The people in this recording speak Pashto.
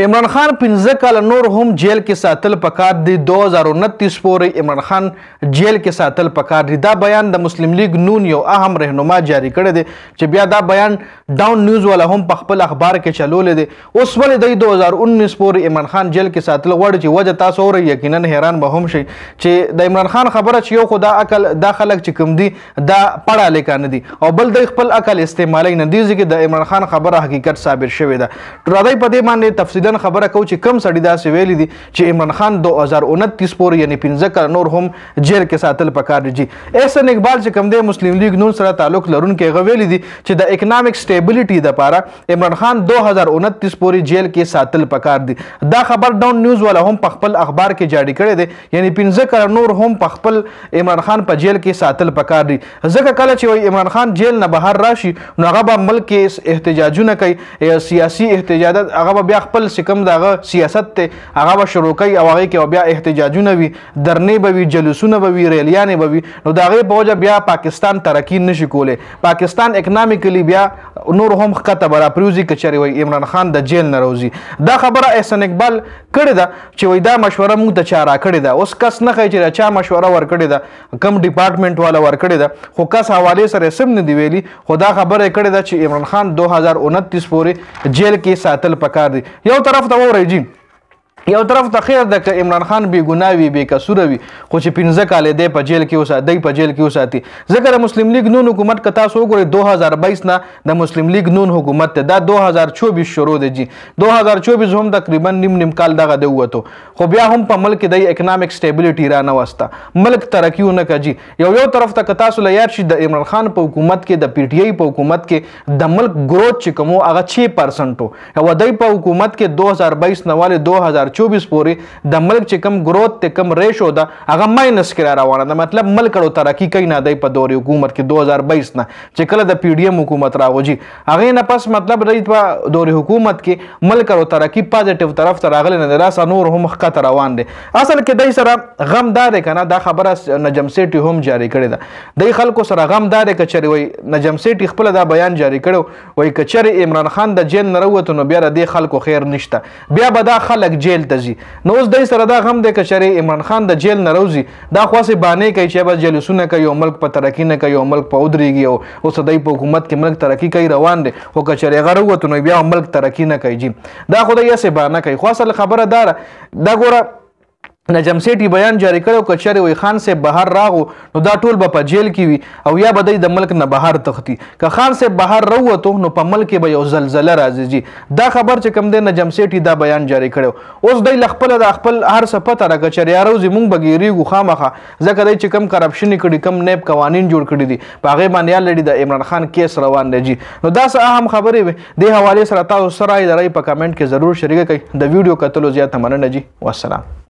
عمران خان 15 کاله نور هم جیل کې ساتل پکار دي 2029 پورې عمران خان جیل کې ساتل پکار دي دا بیان د مسلم لیگ نون یو اهم رهنما جاری کړی دی چې بیا دا بیان ډاون نیوز والا هم په خپل اخبار کې چلولې دی اوس ولې د 2019 پورې عمران خان جیل کې ساتل غواړي چې وجه تاسو اورئ یقینا حیران به هم شئ چې د عمران خان خبره چې یو خو دا عقل دا خلک چې کوم دي دا پړه لیکه نه دي او بل د خپل عقل استعمالوي نه دي ځکه د عمران خان خبره حقیقت ثابت شوې ده راځئ په دې باندې تفصیلا خبره کو چې کم سړی داسې ویلي دي چې عمران خان 2029 پورې یعنی 15 کاله نور هم جیل کې ساتل پکار دي احسن اقبال چې کوم دی مسلم لیگ نون سره تعلق لرونکي هغه ویلي دي چې د اکنامک سټیبلیټي دپاره عمران خان 2029 پورې جیل کې ساتل پکار دي دا خبر ډاون نیوز والا هم په خپل اخبار کې جاری کړی دی یعنی 15 کاله نور هم په خپل عمران خان په جیل کې ساتل پکار دي ځکه کله چې عمران خان جیل نه بهر راشي نو هغه به ملک کې احتجاجونه کوي سیاسي احتجاجات هغه بیا خپل سکم دغه سیاست ته هغه به شروع کوي او هغه کې بیا احتجاجونه وي درنې به وي جلوسونه به وي ریلیانې به وي نو د هغې په وجه بیا پاکستان ترقي نشي کولی پاکستان اکنامیکلی بیا نور هم ښکته به راپریوځي که چېرې وایي عمران خان د جیل نه راوځي دا خبره احسن اقبال کړې ده چې وایي دا مشوره موږ ته چا راکړې ده اوس کس نه ښایي چې چا مشوره ورکړې ده کم ډپارټمنټ والا ورکړې ده خو کس حوالې سره سم نه دی ویلي خو دا خبره یې کړې ده چې عمران خان 2029 پورې جیل کې ساتل پکار دي یو طرف ته وورئ جی یو طرف ته خیر ده که عمران خان بې ګناه وي بې قصوره وي خو چې 15 کاله دی په جیل کې وساتي ځکه د مسلم لیگ نون حکومت که تاسو وګورئ 2022 نه د مسلم لیگ نون حکومت دی دا 2024 شروع دی جی 2024 هم تقریبا نیم کال دغه دی ووتو خو بیا هم په ملک کې د اکنامک سټیبلیټي را نه وسته ملک ترقي ونه کړه جی یو طرف ته که تاسو له یاد شي د عمران خان په حکومت کې د پی ټی آی په حکومت کې د ملک ګروث چې کوم هغه 6% او د په حکومت کې 2022 نه والے 2024 پورې د ملک چې کم گروث ته کم ریشو ده هغه ماینس کې را روانه ده مطلب ملک اړو ترقي کوي نه دی په دور حکومت کې 2022 نه چې کله د پی ډی ایم حکومت راغوجي هغه نه پس مطلب دی په دور حکومت کې ملک اړو ترقي پازیټیو طرف ته راغلی نه راسه نور هم ښکته روان دی اصل کې دی سره غم دار کنه دا خبره نجم سیټي هم جاری کړی ده دی خلکو سره غم دار کچري وای نجم سیټي خپل دا بیان جاری کړو وای کچري عمران خان د جیل نه راوته نو بیا د خلکو خیر نشته بیا به دا خلک جیل ته نو اوس دای سره دا غم دی که چېرې عمران خان د جیل نه راوځي دا خو هسې بانې کوي چې بس جلوسونه کوي او ملک په ترقي نه کوي او ملک په ودرېږي او اوس دی په حکومت کې ملک ترقي کوي روان دی خو که چېرې هغه راووتو نو بیا ملک ترقي نه کوي جي دا خو دی هسې بانه کوي خو اصل خبره دا ده دا ګوره نجم سیټي بیان جاری کړو که چېرې وایي خان صاحب بهر راغو نو دا ټول به په جیل کې وي او یا به دی د ملک نه بهر تښتي که خان صاحب بهر راووتو نو په ملک کې به یو زلزله راځي جي دا خبر چې کوم دی نجم سیټي دا بیان جاری کړو اوس دی له خپله د خپل هر څه پته را که چېرې راوځي موږ به ګیرېږو خامخا ځکه دی چې کم کرپشن یې کړي کم نیب قوانین جوړ کړي دي په هغې باندې الریډي د عمران خان کیس روان دی جي نو دا څه اهم خبرې وې دې حوالې سره تاسو څه رایې د رایې په کمنټ کې ضرور شریکه کړئ د ویډیو کتلو زیاته مننه جي والسلام